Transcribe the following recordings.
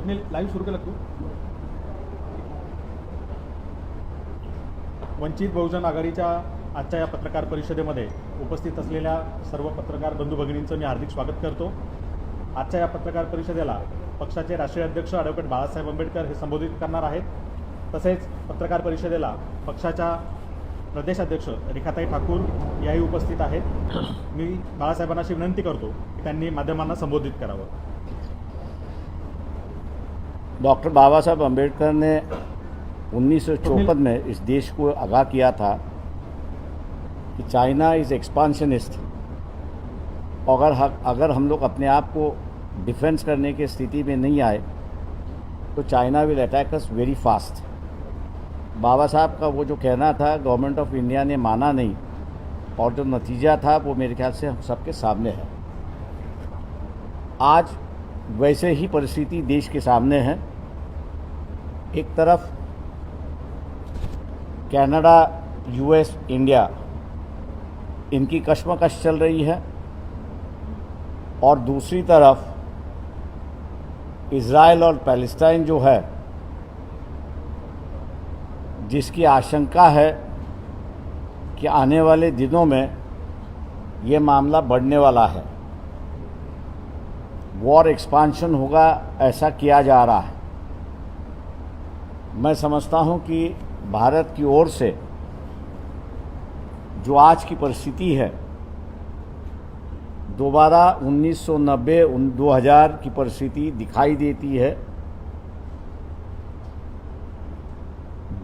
Swapnil live सुरू केलं तू. वंचित बहुजन आघाडीच्या आजच्या या पत्रकार परिषदेमध्ये उपस्थित असलेल्या सर्व पत्रकार बंधू भगिनींचं मी हार्दिक स्वागत करतो. आजच्या या पत्रकार परिषदेला पक्षाचे राष्ट्रीय अध्यक्ष ॲडव्होकेट बाळासाहेब आंबेडकर हे संबोधित करणार आहेत. तसेच पत्रकार परिषदेला पक्षाच्या प्रदेशाध्यक्ष रेखाताई ठाकूर याही उपस्थित आहेत. मी बाळासाहेबांना अशी विनंती करतो की त्यांनी माध्यमांना संबोधित करावं. डॉक्टर बाबा साहब अम्बेडकर ने 1954 में इस देश को आगाह किया था कि चाइना इज़ एक्सपांशनिस्ट. अगर हम लोग अपने आप को डिफेंस करने की स्थिति में नहीं आए तो China will attack us very fast. बाबा साहब का वो जो कहना था गवर्नमेंट ऑफ इंडिया ने माना नहीं, और जो नतीजा था वो मेरे ख्याल से हम सबके सामने है. आज वैसे ही परिस्थिति देश के सामने है. एक तरफ कनाडा, यूएस, इंडिया इनकी कशमकश चल रही है, और दूसरी तरफ इज़राइल और पैलेस्टाइन जो है, जिसकी आशंका है कि आने वाले दिनों में ये मामला बढ़ने वाला है, वॉर एक्सपांशन होगा, ऐसा किया जा रहा है. मैं समझता हूँ कि भारत की ओर से जो आज की परिस्थिति है, दोबारा 1990-2000 की परिस्थिति दिखाई देती है.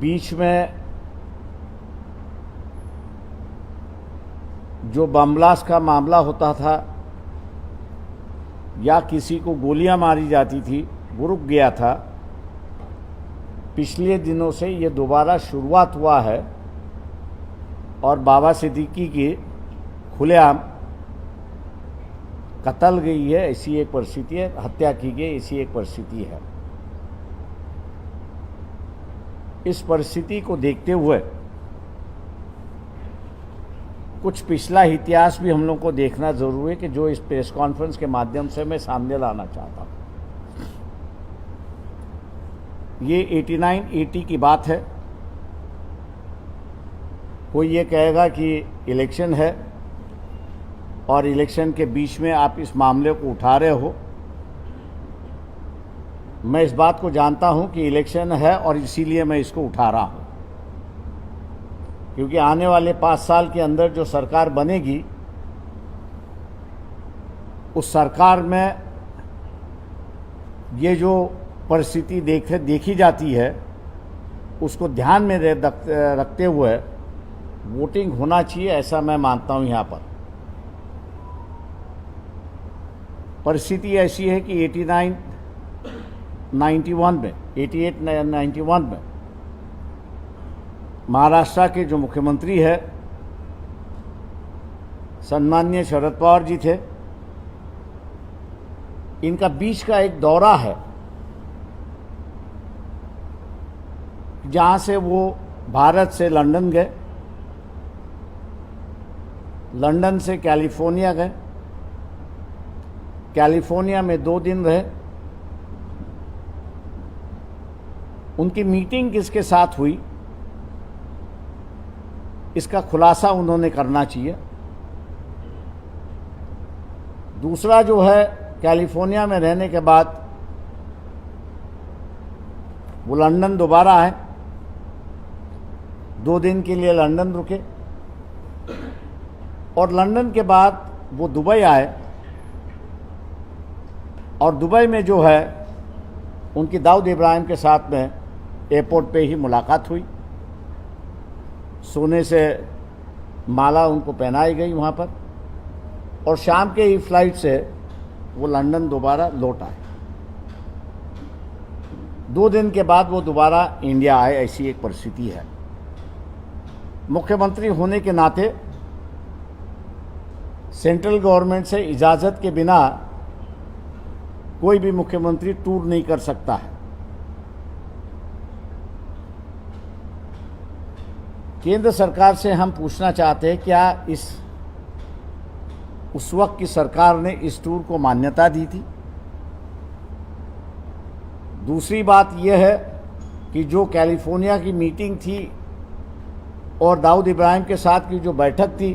बीच में जो बम ब्लास्ट का मामला होता था या किसी को गोलियां मारी जाती थी, वो रुक गया था. पिछले दिनों से ये दोबारा शुरुआत हुआ है, और बाबा सिद्दीकी की खुलेआम कत्ल गई है, ऐसी एक परिस्थिति है. हत्या की गई, ऐसी एक परिस्थिति है. इस परिस्थिति को देखते हुए कुछ पिछला इतिहास भी हम लोग को देखना जरूरी है, कि जो इस प्रेस कॉन्फ्रेंस के माध्यम से मैं सामने लाना चाहता हूँ. ये 89-80 की बात है. कोई ये कहेगा कि इलेक्शन है और इलेक्शन के बीच में आप इस मामले को उठा रहे हो. मैं इस बात को जानता हूं कि इलेक्शन है और इसीलिए मैं इसको उठा रहा हूं, क्योंकि आने वाले 5 साल के अंदर जो सरकार बनेगी, उस सरकार में ये जो परिस्थिति देखी जाती है, उसको ध्यान में रखते हुए वोटिंग होना चाहिए, ऐसा मैं मानता हूं. यहाँ पर परिस्थिति ऐसी है कि 88-91 में महाराष्ट्र के जो मुख्यमंत्री है सम्माननीय शरद पवार जी थे. इनका बीच का एक दौरा है जहाँ से वो भारत से लंदन गए, लंदन से कैलिफोर्निया गए, कैलिफोर्निया में 2 दिन रहे. उनकी मीटिंग किसके साथ हुई, इसका खुलासा उन्होंने करना चाहिए. दूसरा जो है, कैलिफोर्निया में रहने के बाद वो लंदन दोबारा आए, 2 दिन के लिए लंदन रुके, और लंदन के बाद वो दुबई आए, और दुबई में जो है उनकी दाऊद इब्राहिम के साथ में एयरपोर्ट पे ही मुलाकात हुई. सोने से माला उनको पहनाई गई वहाँ पर, और शाम के ही फ्लाइट से वो लंदन दोबारा लौट आए. 2 दिन के बाद वो दोबारा इंडिया आए, ऐसी एक परिस्थिति है. मुख्यमंत्री होने के नाते सेंट्रल गवर्नमेंट से इजाज़त के बिना कोई भी मुख्यमंत्री टूर नहीं कर सकता है. केंद्र सरकार से हम पूछना चाहते हैं, क्या उस वक्त की सरकार ने इस टूर को मान्यता दी थी? दूसरी बात यह है कि जो कैलिफोर्निया की मीटिंग थी और दाऊद इब्राहिम के साथ की जो बैठक थी,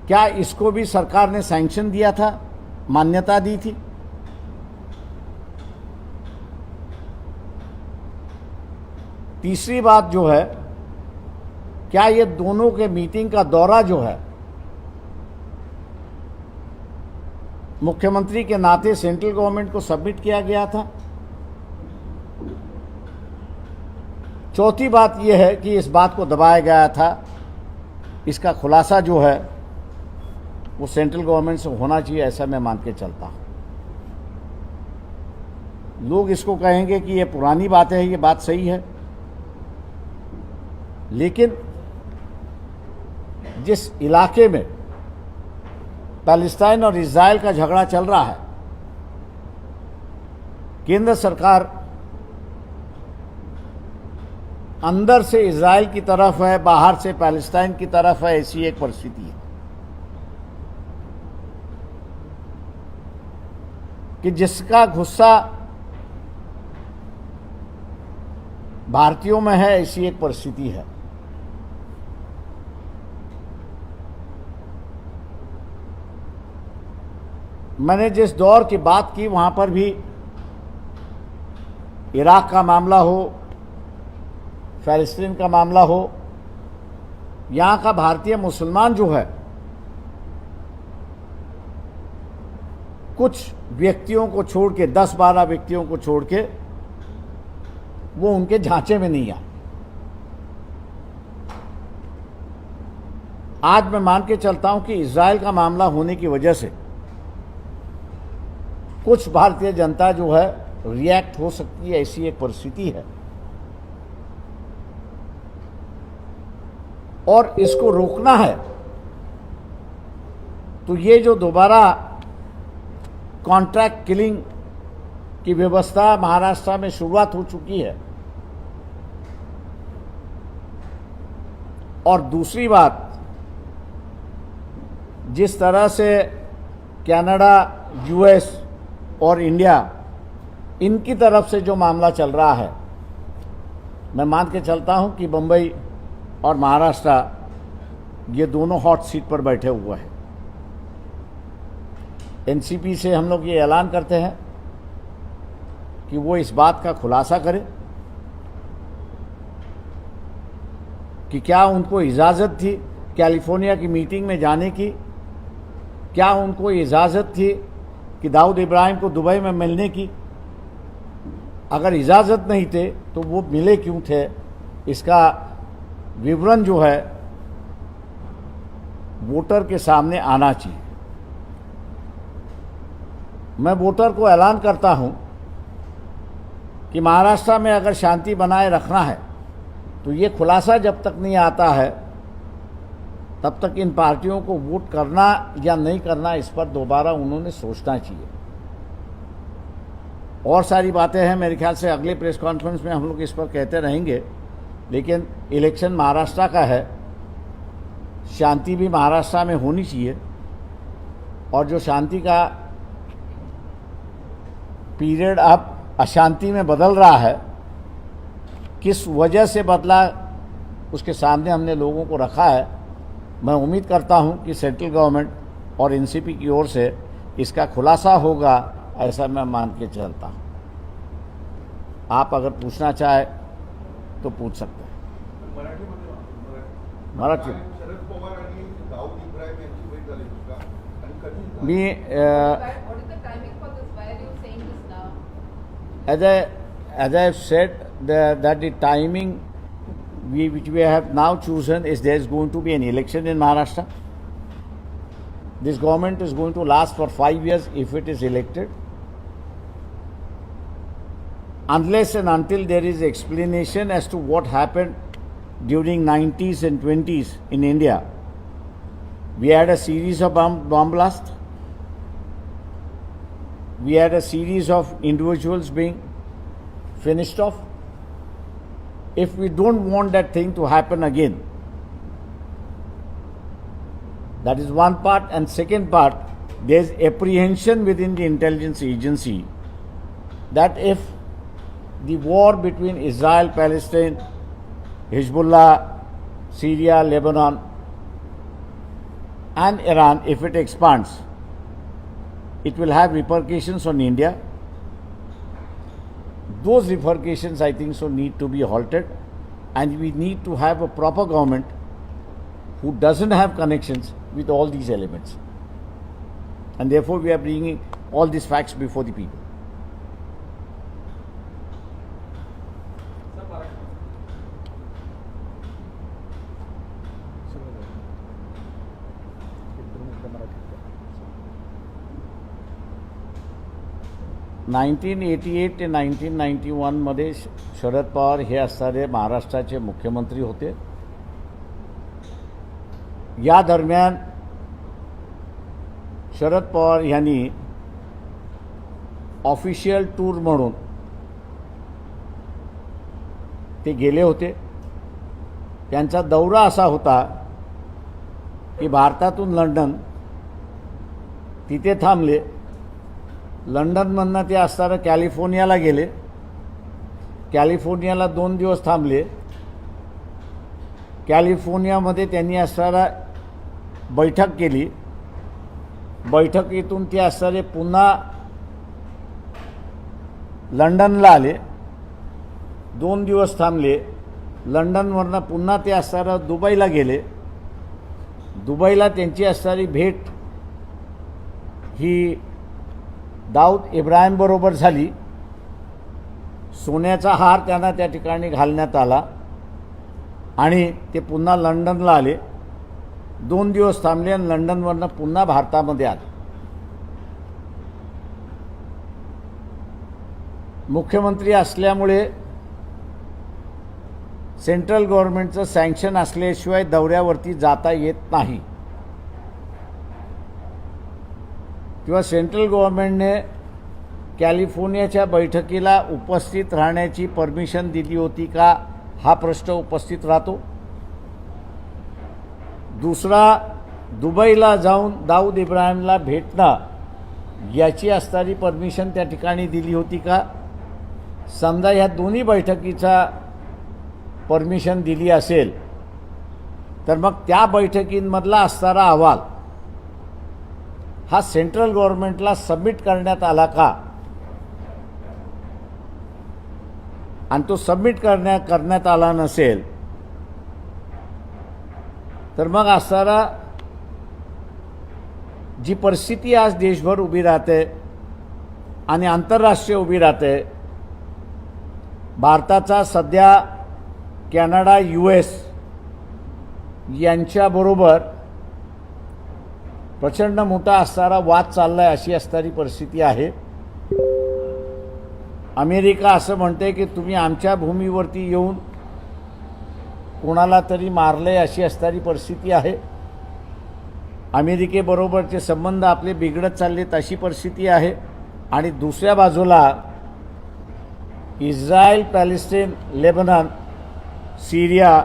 क्या इसको भी सरकार ने सैंक्शन दिया था, मान्यता दी थी? तीसरी बात जो है, क्या ये दोनों के मीटिंग का दौरा जो है मुख्यमंत्री के नाते सेंट्रल गवर्नमेंट को सबमिट किया गया था? चौथी बात यह है कि इस बात को दबाया गया था, इसका खुलासा जो है वो सेंट्रल गवर्नमेंट से होना चाहिए, ऐसा मैं मान के चलता हूं। लोग इसको कहेंगे कि ये पुरानी बातें हैं, ये बात सही है, लेकिन जिस इलाके में पैलेस्टाइन और इजराइल का झगड़ा चल रहा है, केंद्र सरकार अंदर से इजराइल की तरफ है, बाहर से पैलेस्टाइन की तरफ है, ऐसी एक परिस्थिति है कि जिसका गुस्सा भारतीयों में है, ऐसी एक परिस्थिति है। मैंने जिस दौर की बात की वहां पर भी इराक का मामला हो, फ़लस्तीन का मामला हो, यहाँ का भारतीय मुसलमान जो है कुछ व्यक्तियों को छोड़ के, 10-12 व्यक्तियों को छोड़ के, वो उनके झांचे में नहीं आए। आज मैं मान के चलता हूं कि इजराइल का मामला होने की वजह से कुछ भारतीय जनता जो है रिएक्ट हो सकती है, ऐसी एक परिस्थिति है। और इसको रोकना है तो ये जो दोबारा कॉन्ट्रैक्ट किलिंग की व्यवस्था महाराष्ट्र में शुरुआत हो चुकी है, और दूसरी बात, जिस तरह से कनाडा, यूएस और इंडिया, इनकी तरफ से जो मामला चल रहा है, मैं मान के चलता हूं कि मुंबई और महाराष्ट्र ये दोनों हॉट सीट पर बैठे हुए हैं। एनसीपी से हम लोग ये ऐलान करते हैं कि वो इस बात का खुलासा करे कि क्या उनको इजाज़त थी कैलिफोर्निया की मीटिंग में जाने की, क्या उनको इजाज़त थी कि दाऊद इब्राहिम को दुबई में मिलने की? अगर इजाज़त नहीं थे तो वो मिले क्यों थे? इसका विवरण जो है वोटर के सामने आना चाहिए। मैं वोटर को ऐलान करता हूं कि महाराष्ट्र में अगर शांति बनाए रखना है तो ये खुलासा जब तक नहीं आता है तब तक इन पार्टियों को वोट करना या नहीं करना, इस पर दोबारा उन्होंने सोचना चाहिए। और सारी बातें हैं, मेरे ख्याल से अगले प्रेस कॉन्फ्रेंस में हम लोग इस पर कहते रहेंगे, लेकिन इलेक्शन महाराष्ट्र का है, शांति भी महाराष्ट्र में होनी चाहिए। और जो शांति का पीरियड अब अशांति में बदल रहा है, किस वजह से बदला, उसके सामने हमने लोगों को रखा है। मैं उम्मीद करता हूं कि सेंट्रल गवर्नमेंट और एनसीपी की ओर से इसका खुलासा होगा, ऐसा मैं मान के चलता हूं। आप अगर पूछना चाहे तो पूछ सकते हैं। मराठी शरद पवार आणि दाऊद इब्राहिम यांची भेट झाली का आणि कधी झाली? मी What is the timing for this? Why are you saying this now? as I have said that the timing which we have now chosen is there is going to be an election in Maharashtra. This government is going to last for 5 years if it is elected. Unless and until there is explanation as to what happened during 90s and 20s in India. We had a series of bomb blasts. We had a series of individuals being finished off. If we don't want that thing to happen again, that is one part. And second part, there's apprehension within the intelligence agency that if the war between Israel, Palestine, Hezbollah, Syria, Lebanon and Iran, if it expands, it will have repercussions on India. Those repercussions, I think so, need to be halted, and we need to have a proper government who doesn't have connections with all these elements. And therefore, we are bringing all these facts before the people. Nineteen 88 ते 1991 मध्ये शरद पवार हे असणारे महाराष्ट्राचे मुख्यमंत्री होते. या दरम्यान शरद पवार यांनी ऑफिशियल टूर म्हणून ते गेले होते. त्यांचा दौरा असा होता की भारतातून लंडन, तिथे थांबले. लंडनमधनं ते असताना कॅलिफोर्नियाला गेले. कॅलिफोर्नियाला 2 दिवस थांबले. कॅलिफोर्नियामध्ये त्यांनी असणारा बैठक केली. बैठकीतून ते असणारे पुन्हा लंडनला आले. 2 दिवस थांबले. लंडनवरनं पुन्हा ते असणारा दुबईला गेले. दुबईला त्यांची असणारी भेट ही दाऊद इब्राहिम बरोबर झाली. सोन्याचा हार त्यांना त्या ठिकाणी घालण्यात आला आणि ते पुन्हा लंडनला आले. 2 दिवस थांबले आणि लंडनवरनं पुन्हा भारतामध्ये आले. मुख्यमंत्री असल्यामुळे सेंट्रल गव्हर्नमेंटचं सँक्शन असल्याशिवाय दौऱ्यावरती जाता येत नाही. किंवा सेंट्रल गव्हर्नमेंटने कॅलिफोर्नियाच्या बैठकीला उपस्थित राहण्याची परमिशन दिली होती का, हा प्रश्न उपस्थित राहतो. दुसरा, दुबईला जाऊन दाऊद इब्राहिमला भेटणं याची असणारी परमिशन त्या ठिकाणी दिली होती का. समजा ह्या दोन्ही बैठकीचा परमिशन दिली असेल तर मग त्या बैठकींमधला असणारा अहवाल हा सेंट्रल गव्हर्नमेंटला सबमिट करण्यात आला का, आणि तो सबमिट करण्यात आला नसेल तर मग असणारा जी परिस्थिती आज देशभर उभी राहते आणि आंतरराष्ट्रीय उभी राहते, भारताचा सध्या कॅनडा, US यांच्याबरोबर प्रचंड मोठा असणारा वाद चाललाय, अशी असणारी परिस्थिती आहे. अमेरिका असं म्हणते की तुम्ही आमच्या भूमीवरती येऊन कोणाला तरी मारले, अशी असणारी परिस्थिती आहे. अमेरिकेबरोबरचे संबंध आपले बिघडत चाललेत, अशी परिस्थिती आहे. आणि दुसऱ्या बाजूला इस्रायल, पॅलेस्टाईन, लेबनॉन, सिरिया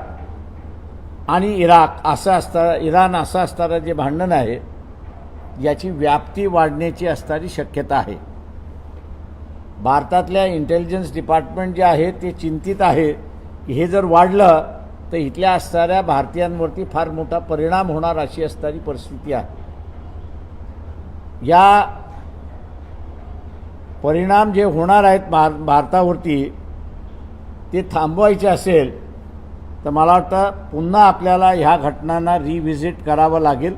आणि इराक असं असणारं, इराण असं असणारं जे भांडण आहे याची व्याप्ती वाढण्याची असणारी शक्यता आहे. भारतातल्या इंटेलिजन्स डिपार्टमेंट जे आहे ते चिंतित आहे की हे जर वाढलं तर इथल्या असणाऱ्या भारतीयांवरती फार मोठा परिणाम होणार, अशी असणारी परिस्थिती आहे. या परिणाम जे होणार आहेत भारतावरती ते थांबवायचे असेल तर मला वाटतं पुन्हा आपल्याला ह्या घटनांना रिव्हिजिट करावं लागेल.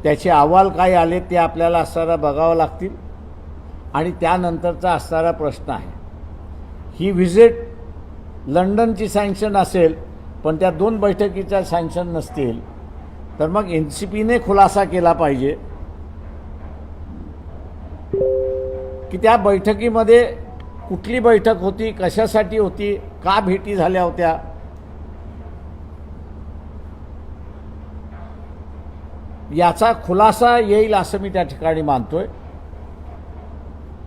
त्याचे अहवाल काय आले ते आपल्याला असणारा बघावं लागतील आणि त्यानंतरचा असणारा प्रश्न आहे. ही व्हिजिट लंडनची सँक्शन असेल पण त्या 2 बैठकीच्या सँक्शन नसतील तर मग NCPने खुलासा केला पाहिजे की त्या बैठकीमध्ये कुठली बैठक होती, कशासाठी होती, का भेटी झाल्या होत्या. याचा खुलासा येईल असं मी त्या ठिकाणी मानतोय.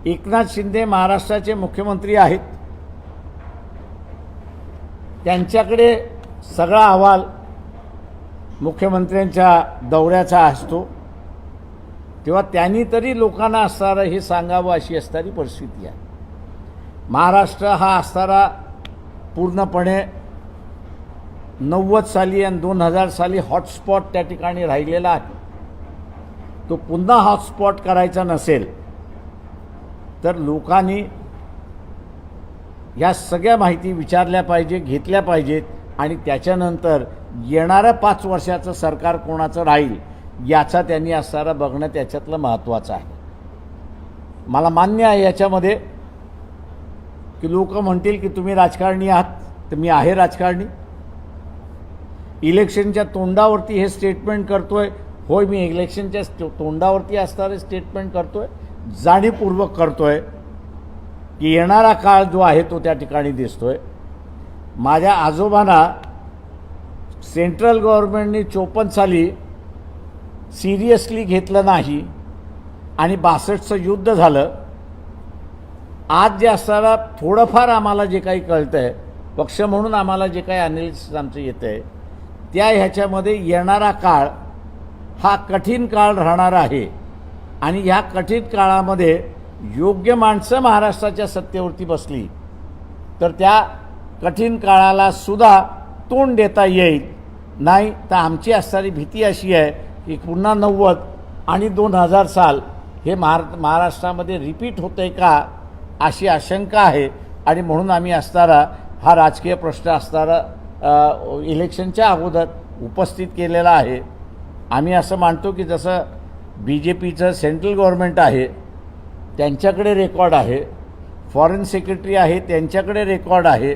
एकनाथ शिंदे महाराष्ट्राचे मुख्यमंत्री आहेत. त्यांच्याकडे सगळा अहवाल मुख्यमंत्र्यांच्या दौऱ्याचा असतो. तेव्हा त्यांनी तरी लोकांना असणारं हे सांगावं अशी असणारी परिस्थिती आहे. महाराष्ट्र हा असणारा पूर्णपणे 90 साली आणि 2000 साली हॉटस्पॉट त्या ठिकाणी राहिलेला आहे. तो पुन्हा हॉटस्पॉट करायचा नसेल तर लोकांनी या सगळ्या माहिती विचारल्या पाहिजे, घेतल्या पाहिजेत आणि त्याच्यानंतर येणाऱ्या 5 वर्षाचं सरकार कोणाचं राहील याचा त्यांनी असणारा बघणं त्याच्यातलं महत्त्वाचं आहे. मला मान्य आहे याच्यामध्ये की लोक म्हणतील की तुम्ही राजकारणी आहात, तर मी आहे राजकारणी. इलेक्शनच्या तोंडावरती हे स्टेटमेंट करतोय. होय, मी इलेक्शनच्या तोंडावरती असणारे स्टेटमेंट करतोय, जाणीवपूर्वक करतोय की येणारा काळ जो आहे तो त्या ठिकाणी दिसतोय. माझ्या आजोबांना सेंट्रल गव्हर्नमेंटने 54 साली सिरियसली घेतलं नाही आणि 62चं युद्ध झालं. आज जे असताना थोडंफार आम्हाला जे काही कळतं आहे, पक्ष म्हणून आम्हाला जे काही ॲनालिसिस आमचं येतं आहे त्या ह्याच्यामध्ये येणारा काळ हा कठीण काळ राहणार आहे आणि ह्या कठीण काळामध्ये योग्य माणसं महाराष्ट्राच्या सत्तेवरती बसली तर त्या कठीण काळाला सुद्धा तोंड देता येईल. नाही तर आमची असणारी भीती अशी आहे की पुन्हा 90 आणि 2000 साल हे महाराष्ट्रामध्ये रिपीट होतं आहे का अशी आशंका आहे. आणि म्हणून आम्ही असणारा हा राजकीय प्रश्न असणारा इलेक्शनच्या अगोदर उपस्थित केलेला आहे. आम्ही असं मानतो की जसं BJPचं सेंट्रल गव्हर्नमेंट आहे त्यांच्याकडे रेकॉर्ड आहे, फॉरेन सेक्रेटरी आहे त्यांच्याकडे रेकॉर्ड आहे,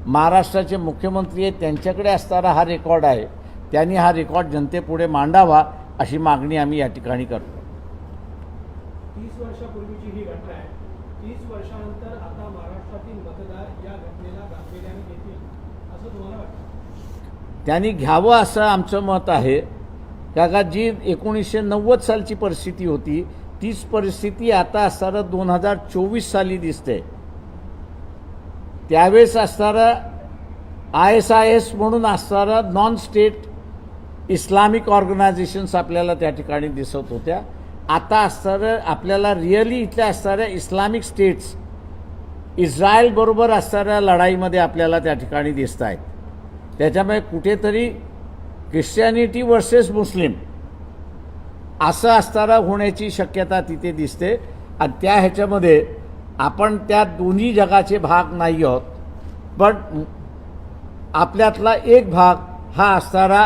महाराष्ट्राचे मुख्यमंत्री आहेत त्यांच्याकडे असणारा हा रेकॉर्ड आहे. त्यांनी हा रेकॉर्ड जनतेपुढे मांडावा अशी मागणी आम्ही या ठिकाणी करतो. 30 वर्षापूर्वीची ही घटना आहे. 30 वर्षानंतर आता महाराष्ट्रातील मतदार या घटनेला गांभीर्याने घेतील असं तुम्हाला वाटतं? त्यांनी घ्यावं असं आमचं मत आहे. का जी 1990 सालची परिस्थिती होती तीच परिस्थिती आता असणारं 2024 साली दिसते. त्यावेळेस असणारं ISIS म्हणून असणारं नॉन स्टेट इस्लामिक ऑर्गनायझेशन्स आपल्याला त्या ठिकाणी दिसत होत्या. आता असणारं आपल्याला रिअली इथल्या असणाऱ्या इस्लामिक स्टेट्स इस्रायलबरोबर असणाऱ्या लढाईमध्ये आपल्याला त्या ठिकाणी दिसत आहेत. त्याच्यामुळे कुठेतरी ख्रिश्चॅनिटी वर्सेस मुस्लिम असं असताना होण्याची शक्यता तिथे दिसते. आणि त्या ह्याच्यामध्ये आपण त्या दोन्ही जगाचे भाग नाही आहोत, पण आपल्यातला एक भाग हा असणारा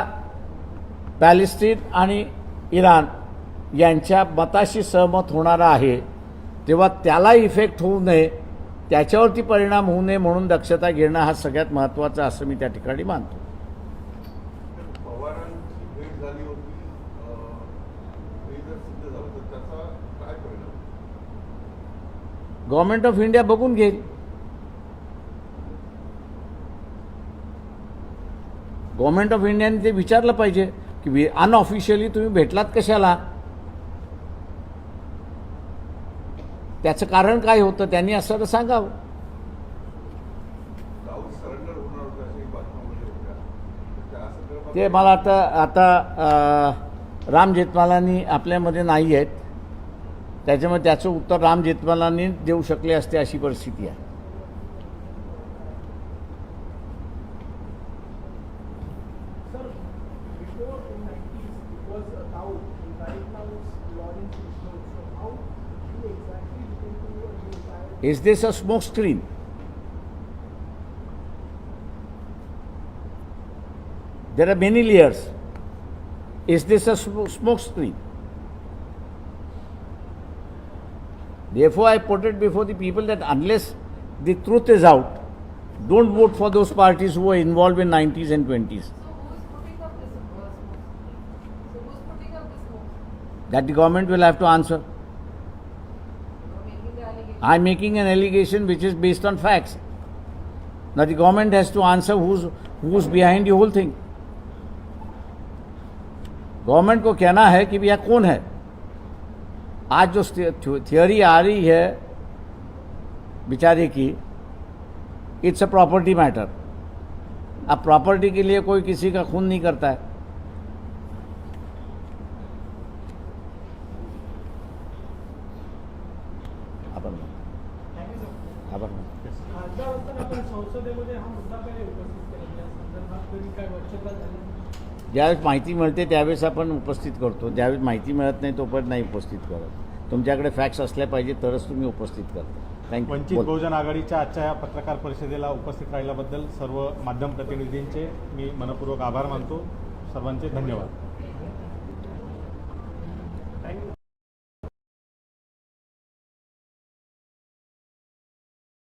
पॅलेस्टीन आणि इराण यांच्या मताशी सहमत होणारा आहे. तेव्हा त्याला इफेक्ट होऊ नये, त्याच्यावरती परिणाम होऊ नये म्हणून दक्षता घेणं हा सगळ्यात महत्त्वाचा असं मी त्या ठिकाणी मानतो. पवारांची भेट झाली होती, हे जर सिद्ध झालं तर त्याचा काय परिणाम? गव्हर्नमेंट ऑफ इंडिया बघून घेईल. गव्हर्नमेंट ऑफ इंडियाने ते विचारलं पाहिजे की अनऑफिशियली तुम्ही भेटलात कशाला, त्याचं कारण काय होतं त्यांनी असं सांगावं. दाऊद सरेंडर होणार होतं अशी बातम्या होत्या. त्या संदर्भात ते मला आता राम जेठमलानी आपल्यामध्ये नाही आहेत, त्याच्यामुळे त्याचं उत्तर राम जेठमलानी देऊ शकले असते अशी परिस्थिती आहे. Sir, before in 90s it was Dawood, and right now it's Lawrence Vishnu. So how you exactly look into the entire? Is this a smoke screen? There are many layers. Is this a smoke screen? Therefore, I put it before the people that unless the truth is out, don't vote for those parties who were involved in 90s and 20s. So who's putting up this smoke? So who's putting up this smoke? That the government will have to answer. You're making the allegation. I'm making an allegation which is based on facts. Now the government has to answer who's behind the whole thing. Government को कहना है कि भैया कौन है. आज जो theory आ रही है बेचारे की, इट्स अ प्रॉपर्टी मैटर. अब प्रॉपर्टी के लिए कोई किसी का खून नहीं करता है. आभार मानतो. Thank you sir. आभार मानतो. खासदार असताना आपण संसदेमध्ये हा मुद्दा काय उपस्थित केला या संदर्भात कधी काय वक्तव्य झालं? ज्यावेळेस माहिती मिळते त्यावेळेस आपण उपस्थित करतो. ज्यावेळेस माहिती मिळत नाही तोपर्यंत नाही उपस्थित करत. तुमच्याकडे फॅक्ट्स असल्या पाहिजे तरच तुम्ही उपस्थित करता. वंचित थँक्यू. बहुजन आघाडीच्या आजच्या या पत्रकार परिषदेला उपस्थित राहिल्याबद्दल सर्व माध्यम प्रतिनिधींचे मी मनपूर्वक आभार मानतो. सर्वांचे धन्यवाद.